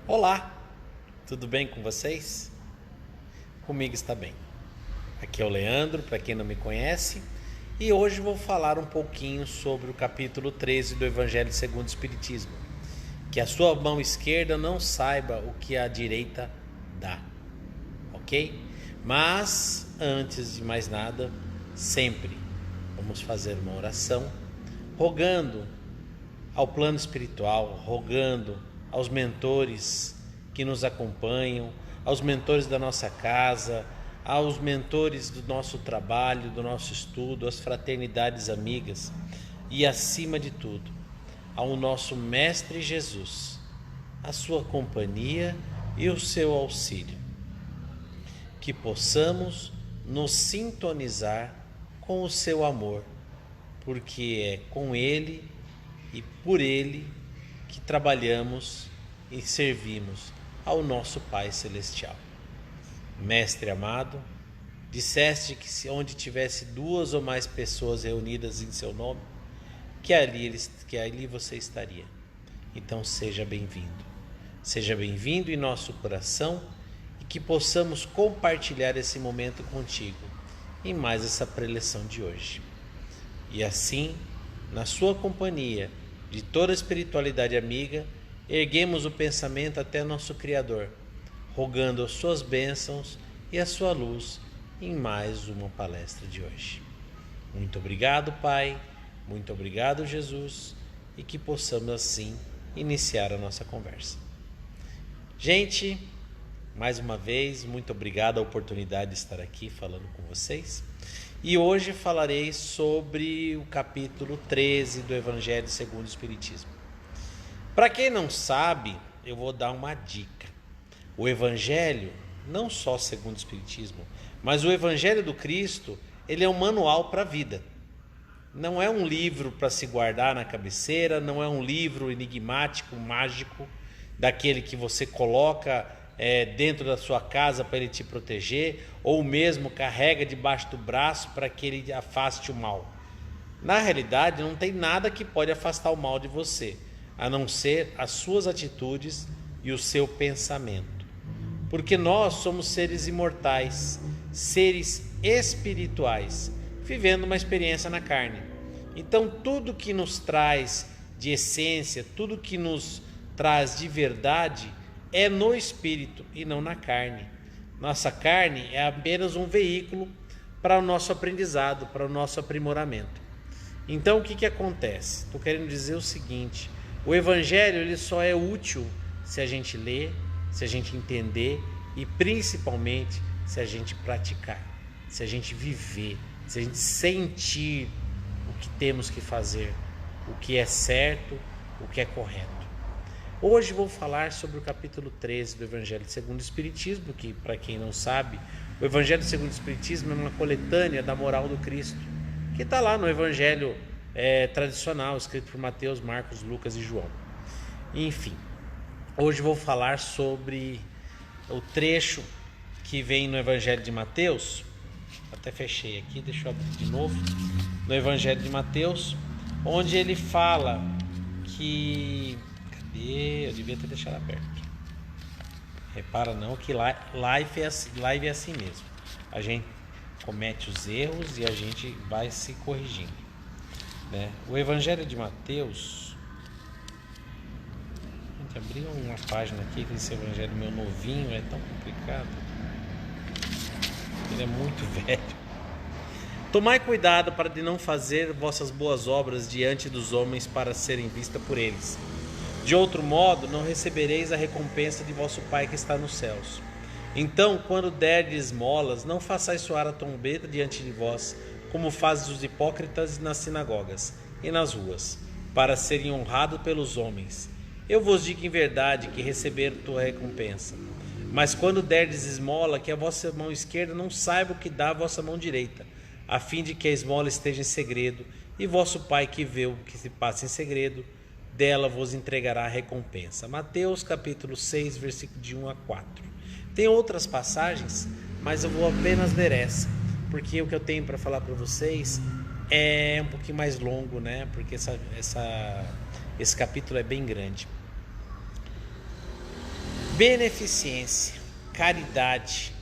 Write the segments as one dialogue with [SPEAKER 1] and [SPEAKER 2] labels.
[SPEAKER 1] Olá, tudo bem com vocês? Comigo está bem. Aqui é o Leandro, para quem não me conhece, e hoje vou falar um pouquinho sobre o capítulo 13 do Evangelho segundo o Espiritismo. Que a sua mão esquerda não saiba o que a direita dá, ok? Mas, antes de mais nada, sempre vamos fazer uma oração, rogando ao plano espiritual, rogando aos mentores que nos acompanham, aos mentores da nossa casa, aos mentores do nosso trabalho, do nosso estudo, às fraternidades amigas e, acima de tudo, ao nosso Mestre Jesus, a sua companhia e o seu auxílio. Que possamos nos sintonizar com o seu amor, porque é com ele e por ele que trabalhamos e servimos ao nosso Pai Celestial. Mestre amado, disseste que onde tivesse 2 ou mais pessoas reunidas em seu nome, que ali você estaria. Então seja bem-vindo. Seja bem-vindo em nosso coração e que possamos compartilhar esse momento contigo em mais essa preleção de hoje. E assim, na sua companhia, de toda a espiritualidade amiga, erguemos o pensamento até nosso Criador, rogando as suas bênçãos e a sua luz em mais uma palestra de hoje. Muito obrigado, Pai, muito obrigado, Jesus, e que possamos assim iniciar a nossa conversa. Gente, mais uma vez, muito obrigado a oportunidade de estar aqui falando com vocês. E hoje falarei sobre o capítulo 13 do Evangelho segundo o Espiritismo. Para quem não sabe, eu vou dar uma dica. O Evangelho, não só segundo o Espiritismo, mas o Evangelho do Cristo, ele é um manual para a vida. Não é um livro para se guardar na cabeceira, não é um livro enigmático, mágico, daquele que você coloca dentro da sua casa para ele te proteger, ou mesmo carrega debaixo do braço para que ele afaste o mal. Na realidade, não tem nada que pode afastar o mal de você, a não ser as suas atitudes e o seu pensamento. Porque nós somos seres imortais, seres espirituais, vivendo uma experiência na carne. Então, tudo que nos traz de essência, tudo que nos traz de verdade, é no espírito e não na carne. Nossa carne é apenas um veículo para o nosso aprendizado, para o nosso aprimoramento. Então o que acontece? Estou querendo dizer o seguinte: o Evangelho ele só é útil se a gente ler, se a gente entender e principalmente se a gente praticar, se a gente viver, se a gente sentir o que temos que fazer, o que é certo, o que é correto. Hoje vou falar sobre o capítulo 13 do Evangelho segundo o Espiritismo, que, para quem não sabe, o Evangelho segundo o Espiritismo é uma coletânea da moral do Cristo, que está lá no Evangelho tradicional, escrito por Mateus, Marcos, Lucas e João. Enfim, hoje vou falar sobre o trecho que vem no Evangelho de Mateus. Até fechei aqui, deixa eu abrir de novo. No Evangelho de Mateus, onde ele fala que... Eu devia ter deixado aberto. Repara não que live é assim mesmo. A gente comete os erros e a gente vai se corrigindo, né? O Evangelho de Mateus... Gente, abriu uma página aqui que esse Evangelho meu novinho é tão complicado. Ele é muito velho. Tomai cuidado para de não fazer vossas boas obras diante dos homens para serem vistas por eles. De outro modo, não recebereis a recompensa de vosso Pai que está nos céus. Então, quando derdes esmolas, não façais soar a trombeta diante de vós, como fazem os hipócritas nas sinagogas e nas ruas, para serem honrados pelos homens. Eu vos digo em verdade que receberam tua recompensa. Mas quando derdes esmola, que a vossa mão esquerda não saiba o que dá a vossa mão direita, a fim de que a esmola esteja em segredo, e vosso Pai que vê o que se passa em segredo, dela vos entregará a recompensa. Mateus capítulo 6, versículo de 1 a 4. Tem outras passagens, mas eu vou apenas ler essa, porque o que eu tenho para falar para vocês é um pouquinho mais longo, né? Porque esse capítulo é bem grande. Beneficência, caridade,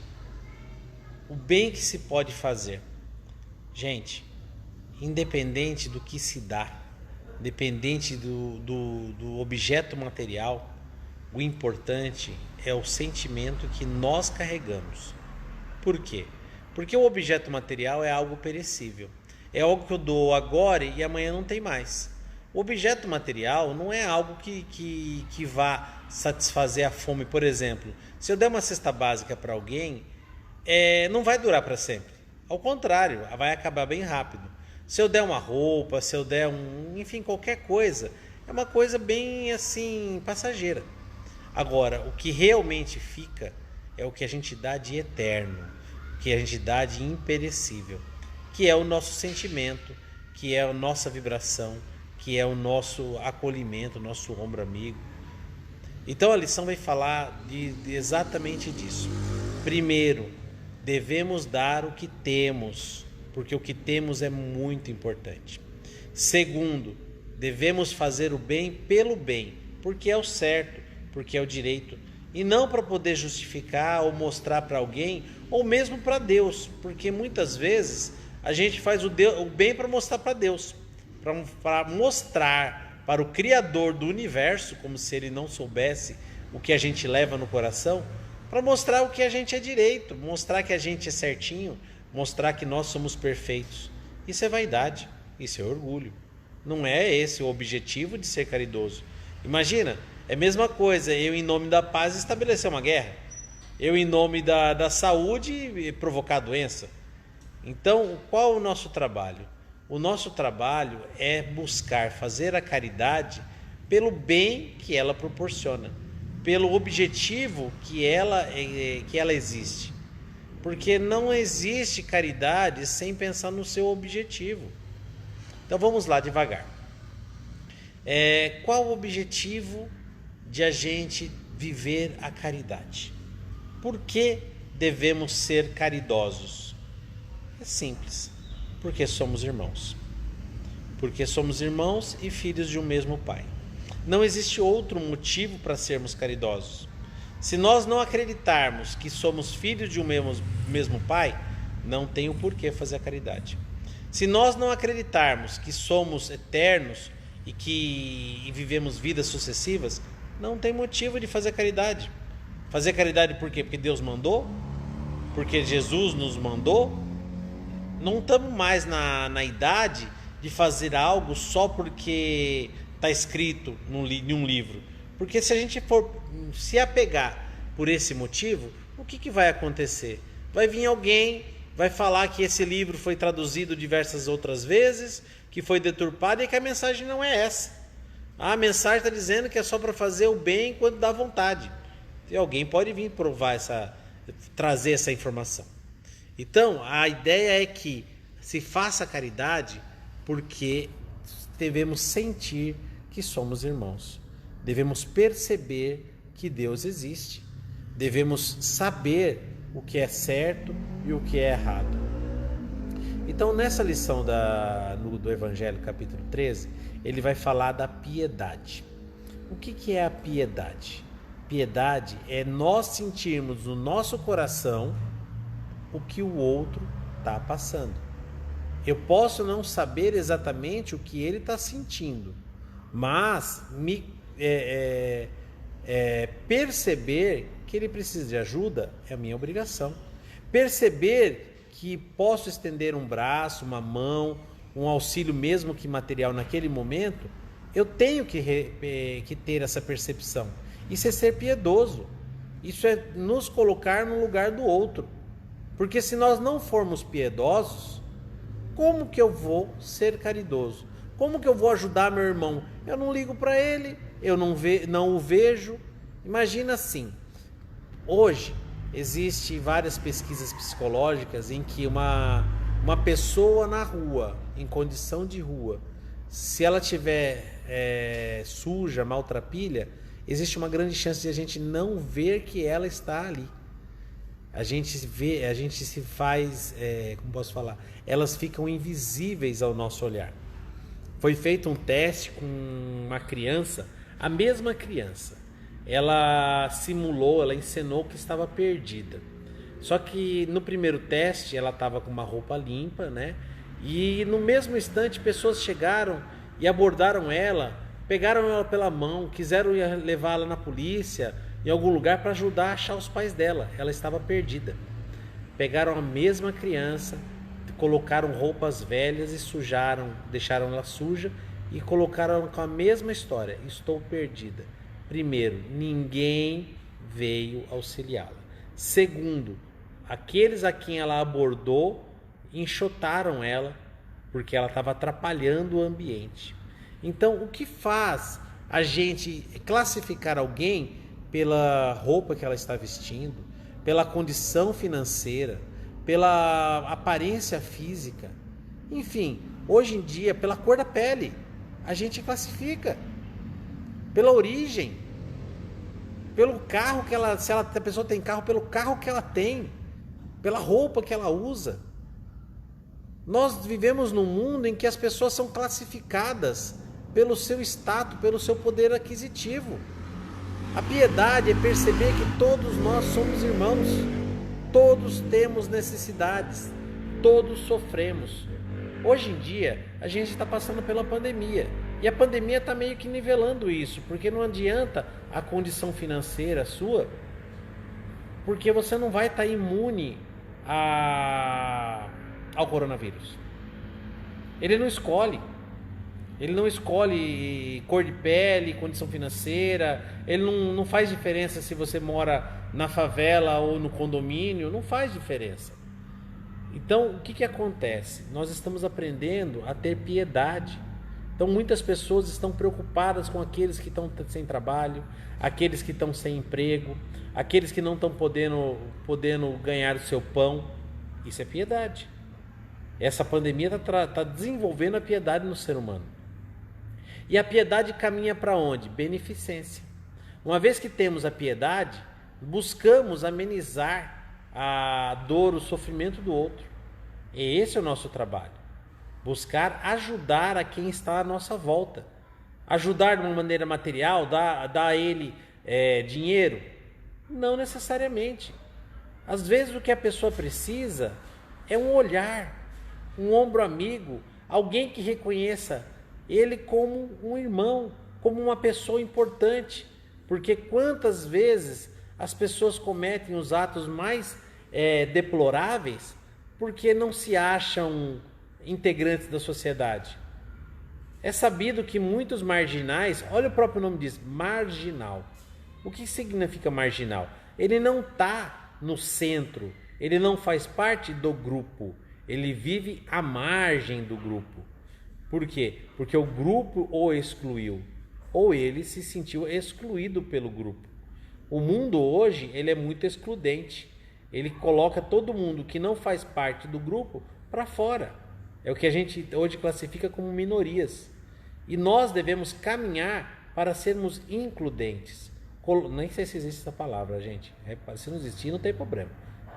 [SPEAKER 1] o bem que se pode fazer. Gente, independente do que se dá, independente do objeto material, o importante é o sentimento que nós carregamos. Por quê? Porque o objeto material é algo perecível. É algo que eu dou agora e amanhã não tem mais. O objeto material não é algo que vá satisfazer a fome. Por exemplo, se eu der uma cesta básica para alguém, não vai durar para sempre. Ao contrário, vai acabar bem rápido. Se eu der uma roupa, se eu der enfim, qualquer coisa, é uma coisa bem assim, passageira. Agora, o que realmente fica é o que a gente dá de eterno, o que a gente dá de imperecível, que é o nosso sentimento, que é a nossa vibração, que é o nosso acolhimento, o nosso ombro amigo. Então a lição vai falar exatamente disso. Primeiro, devemos dar o que temos, porque o que temos é muito importante. Segundo, devemos fazer o bem pelo bem, porque é o certo, porque é o direito, e não para poder justificar ou mostrar para alguém, ou mesmo para Deus, porque muitas vezes a gente faz o bem para mostrar para Deus, para mostrar para o Criador do universo, como se ele não soubesse o que a gente leva no coração, para mostrar o que a gente é direito, mostrar que a gente é certinho, mostrar que nós somos perfeitos. Isso é vaidade, isso é orgulho. Não é esse o objetivo de ser caridoso. Imagina, é a mesma coisa eu, em nome da paz, estabelecer uma guerra. Eu, em nome da saúde, provocar doença. Então, qual é o nosso trabalho? O nosso trabalho é buscar fazer a caridade pelo bem que ela proporciona, pelo objetivo que ela existe. Porque não existe caridade sem pensar no seu objetivo. Então vamos lá devagar. Qual o objetivo de a gente viver a caridade? Por que devemos ser caridosos? É simples. Porque somos irmãos. Porque somos irmãos e filhos de um mesmo Pai. Não existe outro motivo para sermos caridosos. Se nós não acreditarmos que somos filhos de um mesmo Pai, não tem o porquê fazer a caridade. Se nós não acreditarmos que somos eternos e que vivemos vidas sucessivas, não tem motivo de fazer caridade. Fazer caridade por quê? Porque Deus mandou? Porque Jesus nos mandou? Não estamos mais na idade de fazer algo só porque está escrito em um livro. Porque se a gente for se apegar por esse motivo, o que vai acontecer? Vai vir alguém, vai falar que esse livro foi traduzido diversas outras vezes, que foi deturpado e que a mensagem não é essa. A mensagem está dizendo que é só para fazer o bem quando dá vontade. E alguém pode vir trazer essa informação. Então, a ideia é que se faça caridade porque devemos sentir que somos irmãos. Devemos perceber que Deus existe. Devemos saber o que é certo e o que é errado. Então, nessa lição do Evangelho, capítulo 13, ele vai falar da piedade. O que é a piedade? Piedade é nós sentirmos no nosso coração o que o outro está passando. Eu posso não saber exatamente o que ele está sentindo, mas perceber que ele precisa de ajuda é a minha obrigação. Perceber que posso estender um braço, uma mão, um auxílio mesmo que material naquele momento, eu tenho que ter essa percepção. Isso é ser piedoso. Isso é nos colocar no lugar do outro. Porque se nós não formos piedosos, como que eu vou ser caridoso? Como que eu vou ajudar meu irmão? Eu não ligo para ele, eu não o vejo. Imagina assim, hoje existem várias pesquisas psicológicas em que uma pessoa na rua, em condição de rua, se ela tiver suja, maltrapilha, existe uma grande chance de a gente não ver que ela está ali. A gente se faz, como posso falar, elas ficam invisíveis ao nosso olhar. Foi feito um teste com uma criança, a mesma criança. ela simulou, ela encenou que estava perdida. Só que no primeiro teste ela estava com uma roupa limpa, né? E no mesmo instante pessoas chegaram e abordaram ela, pegaram ela pela mão, quiseram levá-la na polícia, em algum lugar, para ajudar a achar os pais dela. Ela estava perdida. Pegaram a mesma criança, colocaram roupas velhas e sujaram, deixaram ela suja e colocaram com a mesma história: estou perdida. Primeiro, ninguém veio auxiliá-la. Segundo, aqueles a quem ela abordou enxotaram ela porque ela estava atrapalhando o ambiente. Então, o que faz a gente classificar alguém pela roupa que ela está vestindo, pela condição financeira, pela aparência física, enfim, hoje em dia, pela cor da pele, a gente classifica, pela origem, pelo carro que ela, se a pessoa tem carro, pelo carro que ela tem, pela roupa que ela usa. Nós vivemos num mundo em que as pessoas são classificadas pelo seu status, pelo seu poder aquisitivo. A piedade é perceber que todos nós somos irmãos, todos temos necessidades, todos sofremos. Hoje em dia, a gente está passando pela pandemia, e a pandemia está meio que nivelando isso, porque não adianta a condição financeira sua, porque você não vai estar imune ao coronavírus. Ele não escolhe cor de pele, condição financeira, ele não faz diferença se você mora na favela ou no condomínio, não faz diferença. Então, o que acontece? Nós estamos aprendendo a ter piedade. Então, muitas pessoas estão preocupadas com aqueles que estão sem trabalho, aqueles que estão sem emprego, aqueles que não estão podendo ganhar o seu pão. Isso é piedade. Essa pandemia está desenvolvendo a piedade no ser humano. E a piedade caminha para onde? Beneficência. Uma vez que temos a piedade, buscamos amenizar a dor, o sofrimento do outro. E esse é o nosso trabalho. Buscar ajudar a quem está à nossa volta. Ajudar de uma maneira material, dar a ele dinheiro? Não necessariamente. Às vezes o que a pessoa precisa é um olhar, um ombro amigo, alguém que reconheça ele como um irmão, como uma pessoa importante. Porque quantas vezes as pessoas cometem os atos mais deploráveis porque não se acham integrantes da sociedade. É sabido que muitos marginais, olha o próprio nome diz, marginal. O que significa marginal? Ele não está no centro, ele não faz parte do grupo, ele vive à margem do grupo. Por quê? Porque o grupo o excluiu, ou ele se sentiu excluído pelo grupo. O mundo hoje ele é muito excludente, ele coloca todo mundo que não faz parte do grupo para fora. É o que a gente hoje classifica como minorias. E nós devemos caminhar para sermos includentes. Nem sei se existe essa palavra, gente. Se não existir, não tem problema.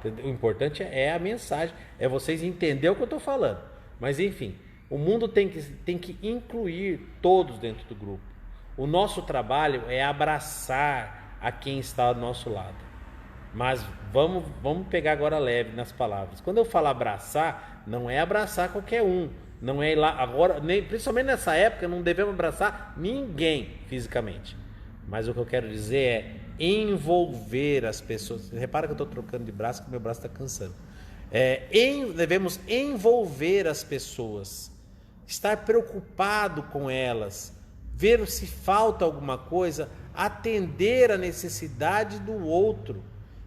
[SPEAKER 1] O importante é a mensagem, é vocês entenderem o que eu estou falando. Mas enfim, o mundo tem que incluir todos dentro do grupo. O nosso trabalho é abraçar a quem está ao nosso lado. Mas vamos pegar agora leve nas palavras. Quando eu falo abraçar, não é abraçar qualquer um. Não é ir lá agora, principalmente nessa época, não devemos abraçar ninguém fisicamente. Mas o que eu quero dizer é envolver as pessoas. Repara que eu estou trocando de braço, que meu braço está cansando. Devemos envolver as pessoas, estar preocupado com elas, ver se falta alguma coisa, atender a necessidade do outro.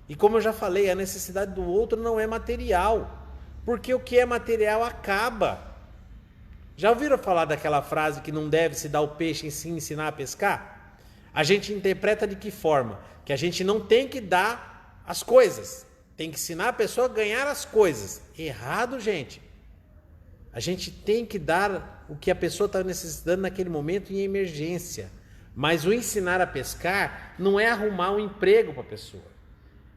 [SPEAKER 1] E como eu já falei, a necessidade do outro não é material, porque o que é material acaba. Já ouviram falar daquela frase que não deve se dar o peixe e se ensinar a pescar? A gente interpreta de que forma? Que a gente não tem que dar as coisas, tem que ensinar a pessoa a ganhar as coisas. Errado, gente. A gente tem que dar o que a pessoa está necessitando naquele momento em emergência. Mas o ensinar a pescar não é arrumar um emprego para a pessoa.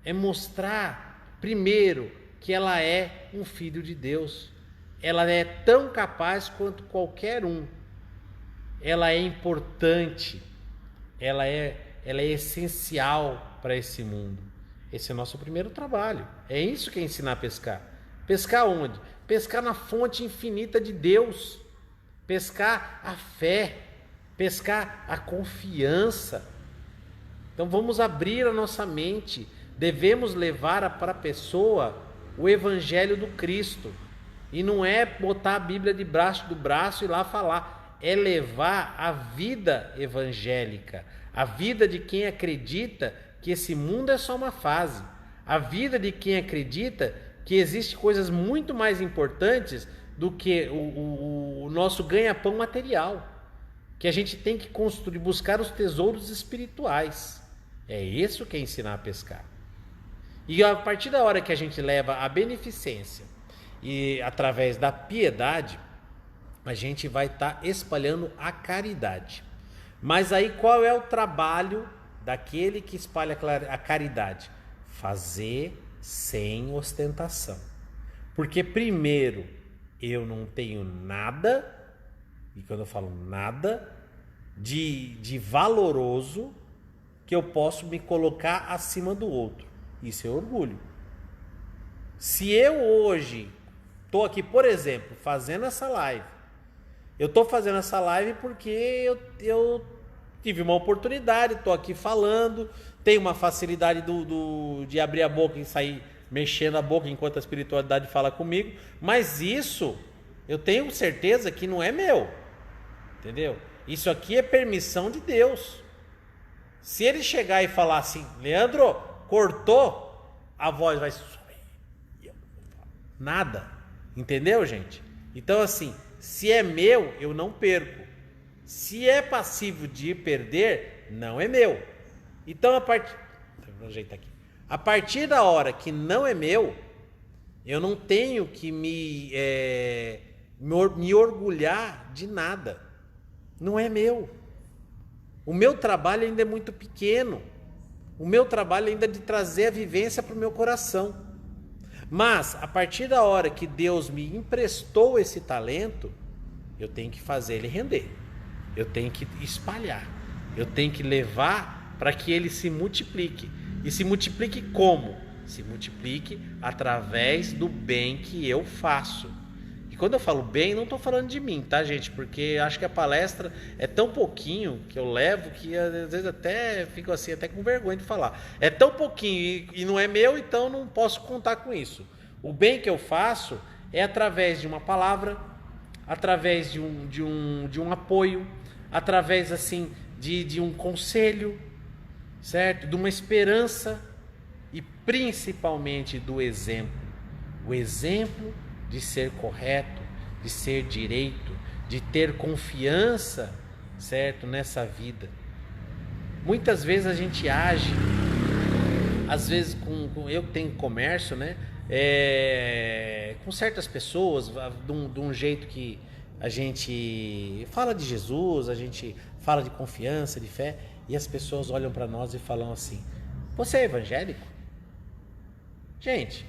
[SPEAKER 1] É mostrar, primeiro, que ela é um filho de Deus. Ela é tão capaz quanto qualquer um. Ela é importante. Ela é ela é essencial para esse mundo. Esse é o nosso primeiro trabalho. É isso que é ensinar a pescar. Pescar onde? Pescar na fonte infinita de Deus. Pescar a fé. Pescar a confiança. Então vamos abrir a nossa mente. Devemos levar para a pessoa o Evangelho do Cristo. E não é botar a Bíblia debaixo do braço e lá falar. É levar a vida evangélica. A vida de quem acredita que esse mundo é só uma fase. A vida de quem acredita que existem coisas muito mais importantes do que o nosso ganha-pão material. Que a gente tem que construir, buscar os tesouros espirituais. É isso que é ensinar a pescar. E a partir da hora que a gente leva a beneficência e através da piedade, a gente vai estar espalhando a caridade. Mas aí qual é o trabalho daquele que espalha a caridade? Fazer sem ostentação. Porque primeiro, eu não tenho nada, e quando eu falo nada, de valoroso que eu posso me colocar acima do outro. Isso é orgulho. Se eu hoje estou aqui, por exemplo, fazendo essa live, eu estou fazendo essa live porque eu tive uma oportunidade, estou aqui falando, tenho uma facilidade de abrir a boca e sair mexendo a boca enquanto a espiritualidade fala comigo, mas isso eu tenho certeza que não é meu, entendeu? Isso aqui é permissão de Deus. Se ele chegar e falar assim, Leandro, cortou, a voz vai sumir. Nada, entendeu, gente? Então assim, se é meu, eu não perco. Se é passivo de perder, não é meu. Então a partir da hora que não é meu, eu não tenho que me orgulhar de nada. Não é meu. O meu trabalho ainda é muito pequeno. O meu trabalho ainda é de trazer a vivência para o meu coração. Mas, a partir da hora que Deus me emprestou esse talento, eu tenho que fazer ele render. Eu tenho que espalhar. Eu tenho que levar para que ele se multiplique. E se multiplique como? Se multiplique através do bem que eu faço. E quando eu falo bem, não estou falando de mim, tá, gente? Porque acho que a palestra é tão pouquinho que eu levo que às vezes até fico assim, até com vergonha de falar. É tão pouquinho e não é meu, então não posso contar com isso. O bem que eu faço é através de uma palavra, através de um apoio, através assim de um conselho, certo? De uma esperança e principalmente do exemplo. O exemplo de ser correto, de ser direito, de ter confiança, certo, nessa vida. Muitas vezes a gente age, às vezes eu que tenho comércio, né, com certas pessoas, de um jeito que a gente fala de Jesus, a gente fala de confiança, de fé, e as pessoas olham para nós e falam assim: você é evangélico? Gente,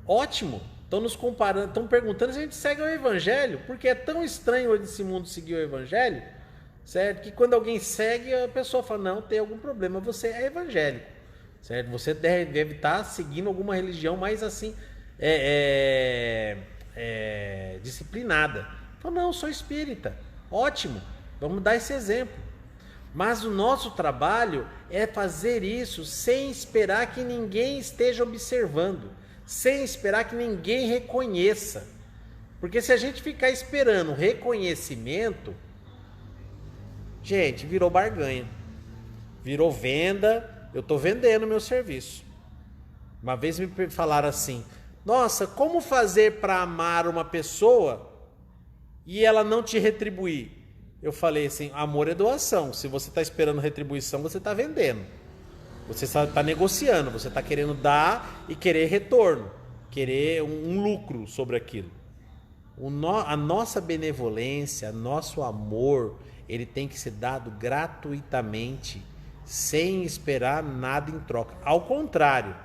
[SPEAKER 1] ótimo! Estão nos comparando, estão perguntando se a gente segue o evangelho, porque é tão estranho nesse mundo seguir o evangelho, certo? Que quando alguém segue, a pessoa fala: não, tem algum problema, você é evangélico, certo? Você deve estar seguindo alguma religião mais assim, disciplinada. Fala: não, sou espírita. Ótimo, vamos dar esse exemplo. Mas o nosso trabalho é fazer isso sem esperar que ninguém esteja observando, sem esperar que ninguém reconheça. Porque se a gente ficar esperando reconhecimento, gente, virou barganha, virou venda. Eu estou vendendo meu serviço. Uma vez me falaram assim: nossa, como fazer para amar uma pessoa e ela não te retribuir? Eu falei assim: amor é doação. Se você está esperando retribuição, você está vendendo. Você está negociando, você está querendo dar e querer retorno, querer um lucro sobre aquilo. A nossa benevolência, nosso amor, ele tem que ser dado gratuitamente, sem esperar nada em troca. Ao contrário,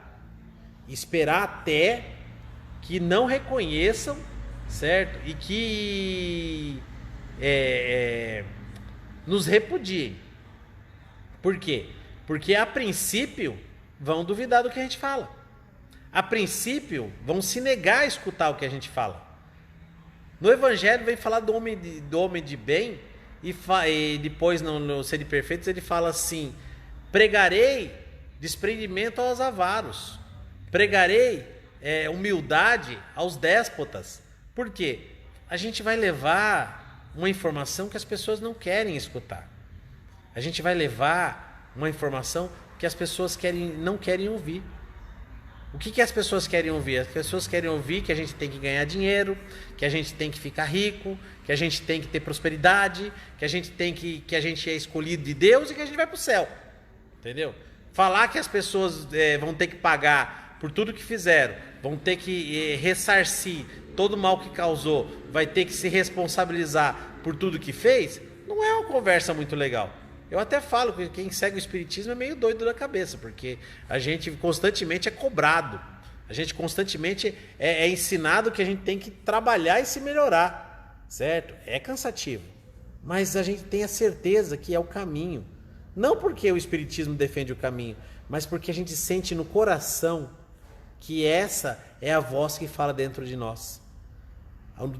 [SPEAKER 1] esperar até que não reconheçam, certo? E que nos repudiem. Por quê? Porque a princípio vão duvidar do que a gente fala. A princípio vão se negar a escutar o que a gente fala. No Evangelho vem falar do homem de bem e depois no Sede Perfeitos ele fala assim: pregarei desprendimento aos avaros, pregarei humildade aos déspotas. Por quê? A gente vai levar uma informação que as pessoas não querem escutar. A gente vai levar uma informação que as pessoas não querem ouvir. O que as pessoas querem ouvir? As pessoas querem ouvir que a gente tem que ganhar dinheiro, que a gente tem que ficar rico, que a gente tem que ter prosperidade, que a gente é escolhido de Deus e que a gente vai para o céu. Entendeu? Falar que as pessoas vão ter que pagar por tudo que fizeram, vão ter que ressarcir todo o mal que causou, vai ter que se responsabilizar por tudo que fez, não é uma conversa muito legal. Eu até falo que quem segue o Espiritismo é meio doido da cabeça, porque a gente constantemente é cobrado, a gente constantemente é ensinado que a gente tem que trabalhar e se melhorar, certo? É cansativo, mas a gente tem a certeza que é o caminho. Não porque o Espiritismo defende o caminho, mas porque a gente sente no coração que essa é a voz que fala dentro de nós.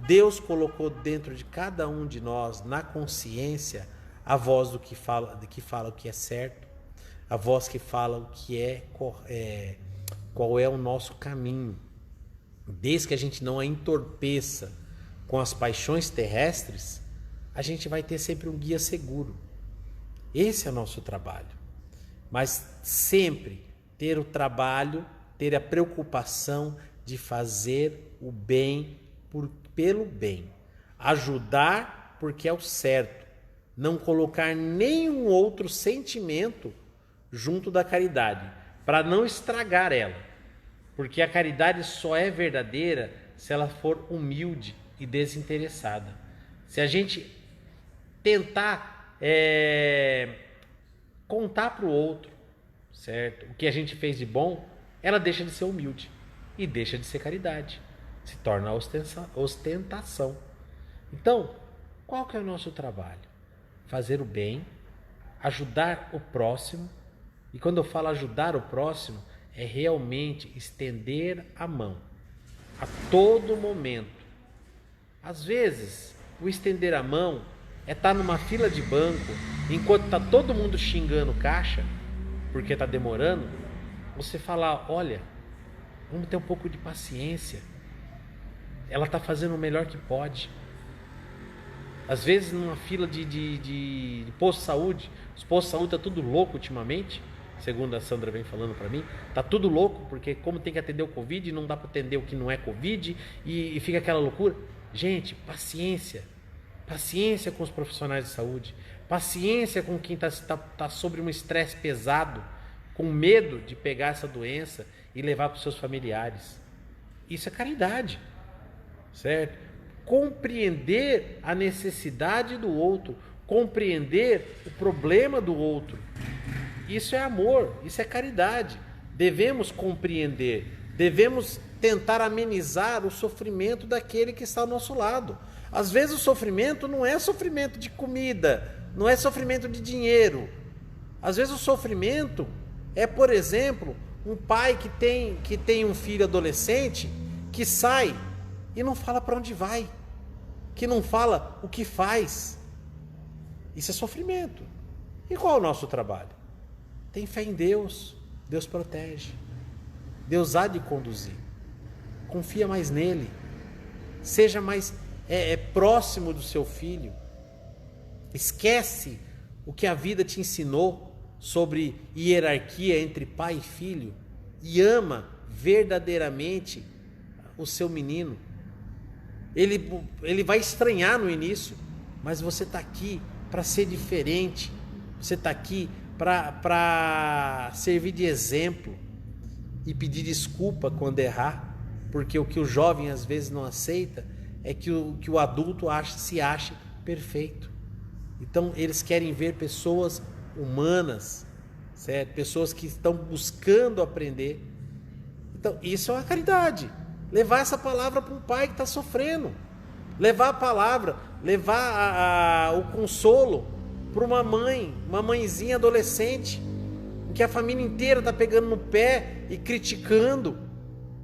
[SPEAKER 1] Deus colocou dentro de cada um de nós, na consciência, a voz que fala o que é certo, a voz que fala o que qual é o nosso caminho. Desde que a gente não a entorpeça com as paixões terrestres, a gente vai ter sempre um guia seguro. Esse é o nosso trabalho. Mas sempre ter o trabalho, ter a preocupação de fazer o bem pelo bem. Ajudar porque é o certo. Não colocar nenhum outro sentimento junto da caridade, para não estragar ela. Porque a caridade só é verdadeira se ela for humilde e desinteressada. Se a gente tentar contar para o outro, certo? O que a gente fez de bom, ela deixa de ser humilde e deixa de ser caridade, se torna ostentação. Então, qual que é o nosso trabalho? Fazer o bem, ajudar o próximo, e quando eu falo ajudar o próximo, é realmente estender a mão a todo momento. Às vezes, o estender a mão é estar numa fila de banco, enquanto está todo mundo xingando o caixa, porque está demorando, você falar: olha, vamos ter um pouco de paciência, ela está fazendo o melhor que pode. Às vezes numa fila de posto de saúde, os postos de saúde estão tudo louco ultimamente, segundo a Sandra vem falando para mim, está tudo louco, porque como tem que atender o Covid, não dá para atender o que não é Covid, e fica aquela loucura. Gente, paciência com os profissionais de saúde, paciência com quem está sobre um estresse pesado, com medo de pegar essa doença e levar para os seus familiares. Isso é caridade, certo? Compreender a necessidade do outro, compreender o problema do outro. Isso é amor, isso é caridade. Devemos compreender, devemos tentar amenizar o sofrimento daquele que está ao nosso lado. Às vezes o sofrimento não é sofrimento de comida, não é sofrimento de dinheiro. Às vezes o sofrimento é, por exemplo, um pai que tem um filho adolescente que sai e não fala para onde vai, que não fala o que faz. Isso é sofrimento. E qual é o nosso trabalho? Tem fé em Deus, Deus protege, Deus há de conduzir. Confia mais nele, seja mais próximo do seu filho. Esquece o que a vida te ensinou sobre hierarquia entre pai e filho e ama verdadeiramente o seu menino. Ele vai estranhar no início, mas você está aqui para ser diferente, você está aqui para servir de exemplo e pedir desculpa quando errar, porque o que o jovem às vezes não aceita é que o adulto se ache perfeito. Então eles querem ver pessoas humanas, certo? Pessoas que estão buscando aprender. Então isso é uma caridade. Levar essa palavra para um pai que está sofrendo, levar a palavra, levar o consolo para uma mãezinha adolescente em que a família inteira está pegando no pé e criticando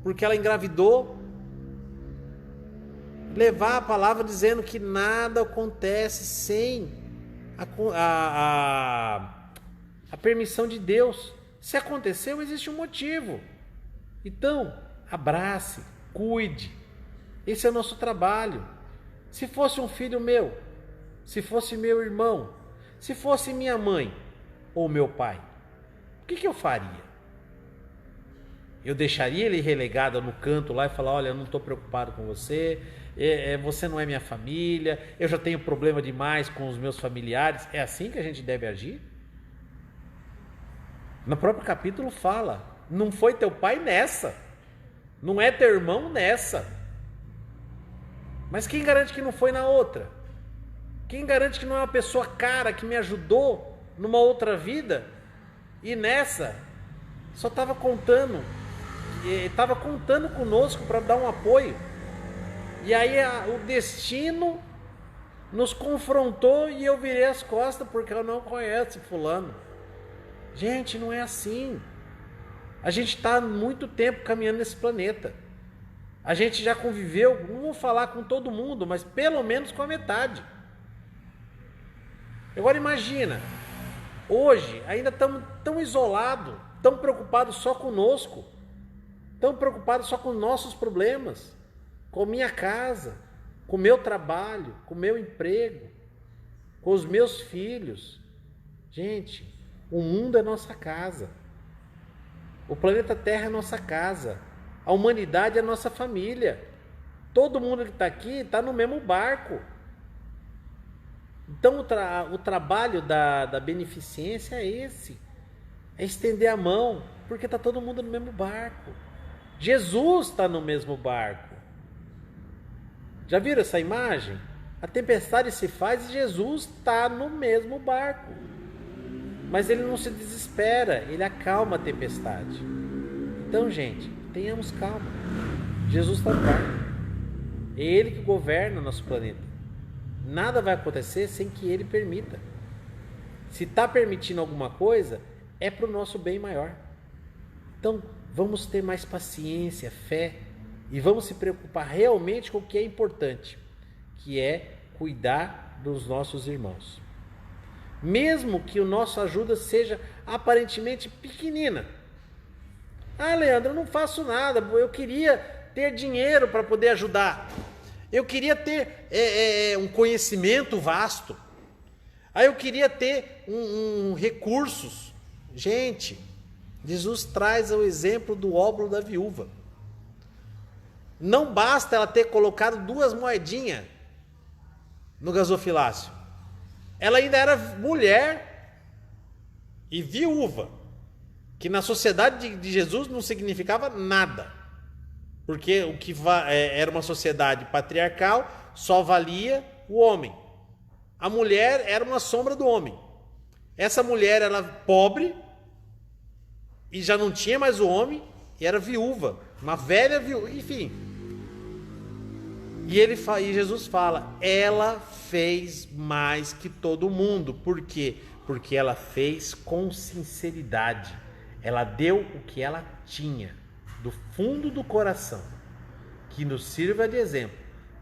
[SPEAKER 1] porque ela engravidou. Levar a palavra dizendo que nada acontece sem a permissão de Deus. Se aconteceu, existe um motivo. Então, abrace, cuide. Esse é o nosso trabalho. Se fosse um filho meu, se fosse meu irmão, se fosse minha mãe ou meu pai, o que eu faria? Eu deixaria ele relegado no canto lá e falar: olha, eu não estou preocupado com você, você não é minha família, eu já tenho problema demais com os meus familiares. É assim que a gente deve agir? No próprio capítulo fala: não foi teu pai nessa, não é teu irmão nessa. Mas quem garante que não foi na outra? Quem garante que não é uma pessoa cara que me ajudou numa outra vida e nessa só estava contando conosco para dar um apoio? E aí o destino nos confrontou e eu virei as costas porque eu não conheço fulano. Gente, não é assim. A gente está há muito tempo caminhando nesse planeta. A gente já conviveu, não vou falar com todo mundo, mas pelo menos com a metade. Agora imagina, hoje ainda estamos tão isolados, tão preocupados só conosco, tão preocupados só com nossos problemas, com minha casa, com o meu trabalho, com o meu emprego, com os meus filhos. Gente, o mundo é nossa casa. O planeta Terra é nossa casa. A humanidade é nossa família. Todo mundo que está aqui está no mesmo barco. Então o trabalho da beneficência é esse. É estender a mão, porque está todo mundo no mesmo barco. Jesus está no mesmo barco. Já viram essa imagem? A tempestade se faz e Jesus está no mesmo barco. Mas ele não se desespera, ele acalma a tempestade. Então, gente, tenhamos calma. Jesus está no barco. É ele que governa o nosso planeta. Nada vai acontecer sem que ele permita. Se está permitindo alguma coisa, é para o nosso bem maior. Então, vamos ter mais paciência, fé, e vamos se preocupar realmente com o que é importante, que é cuidar dos nossos irmãos. Mesmo que a nossa ajuda seja aparentemente pequenina. Ah, Leandro, eu não faço nada, eu queria ter dinheiro para poder ajudar. Eu queria ter um conhecimento vasto. Aí eu queria ter recursos. Gente, Jesus traz o exemplo do óbolo da viúva. Não basta ela ter colocado 2 moedinhas no gasofilácio. Ela ainda era mulher e viúva, que na sociedade de Jesus não significava nada. Porque o que era uma sociedade patriarcal, só valia o homem. A mulher era uma sombra do homem. Essa mulher era pobre e já não tinha mais o homem e era viúva, uma velha viúva, enfim. E Jesus fala: ela fez mais que todo mundo. Por quê? Porque ela fez com sinceridade. Ela deu o que ela tinha, do fundo do coração, que nos sirva de exemplo.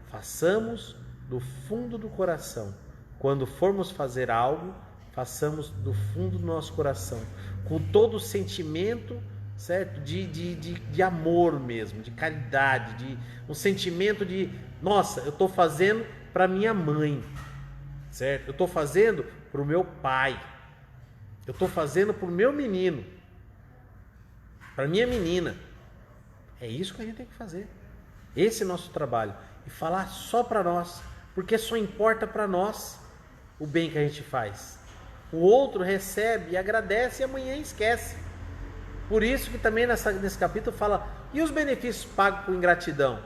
[SPEAKER 1] Façamos do fundo do coração. Quando formos fazer algo, façamos do fundo do nosso coração, com todo o sentimento, certo? De amor mesmo, de caridade, de um sentimento de: nossa, eu estou fazendo para minha mãe, certo? Eu estou fazendo para o meu pai, eu estou fazendo para o meu menino, para minha menina. É isso que a gente tem que fazer. Esse é o nosso trabalho. E falar só para nós, porque só importa para nós o bem que a gente faz. O outro recebe e agradece e amanhã esquece. Por isso que também nesse capítulo fala: e os benefícios pagos por ingratidão?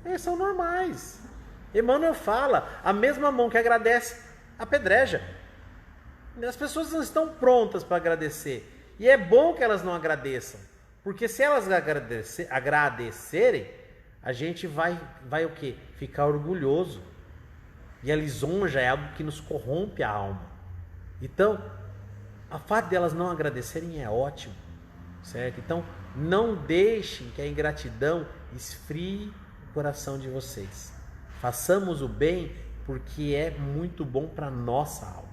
[SPEAKER 1] Eles são normais. Emmanuel fala: a mesma mão que agradece, apedreja. As pessoas não estão prontas para agradecer. E é bom que elas não agradeçam. Porque se elas agradecerem, a gente vai o quê? Ficar orgulhoso. E a lisonja é algo que nos corrompe a alma. Então, A fato de elas não agradecerem é ótimo, certo? Então, não deixem que a ingratidão esfrie o coração de vocês. Façamos o bem porque é muito bom para nossa alma.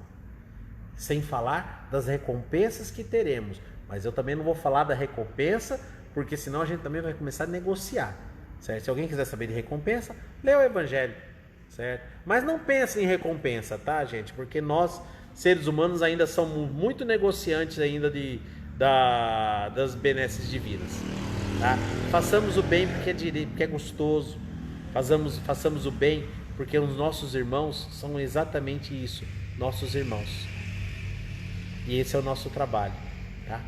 [SPEAKER 1] Sem falar das recompensas que teremos. Mas eu também não vou falar da recompensa, porque senão a gente também vai começar a negociar, certo? Se alguém quiser saber de recompensa, lê o Evangelho, certo? Mas não pense em recompensa, tá, gente? Porque nós, seres humanos, ainda somos muito negociantes ainda das benesses divinas, tá? Façamos o bem porque é direito, porque é gostoso. Façamos o bem porque os nossos irmãos são exatamente isso, nossos irmãos. E esse é o nosso trabalho, tá?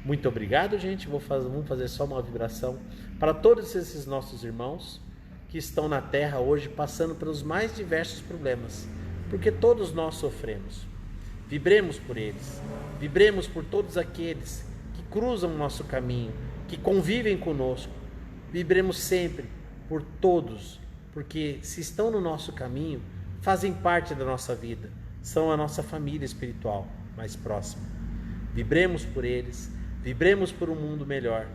[SPEAKER 1] Muito obrigado, gente. Vamos fazer só uma vibração para todos esses nossos irmãos que estão na Terra hoje passando pelos mais diversos problemas, porque todos nós sofremos. Vibremos por eles, vibremos por todos aqueles que cruzam o nosso caminho, que convivem conosco. Vibremos sempre por todos, porque se estão no nosso caminho, fazem parte da nossa vida, são a nossa família espiritual mais próxima. Vibremos por eles, vibremos por um mundo melhor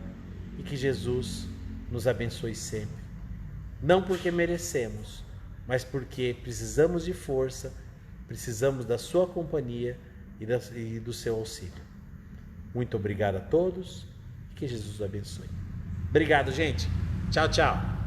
[SPEAKER 1] e que Jesus nos abençoe sempre. Não porque merecemos, mas porque precisamos de força, precisamos da sua companhia e do seu auxílio. Muito obrigado a todos e que Jesus os abençoe. Obrigado, gente. Tchau, tchau.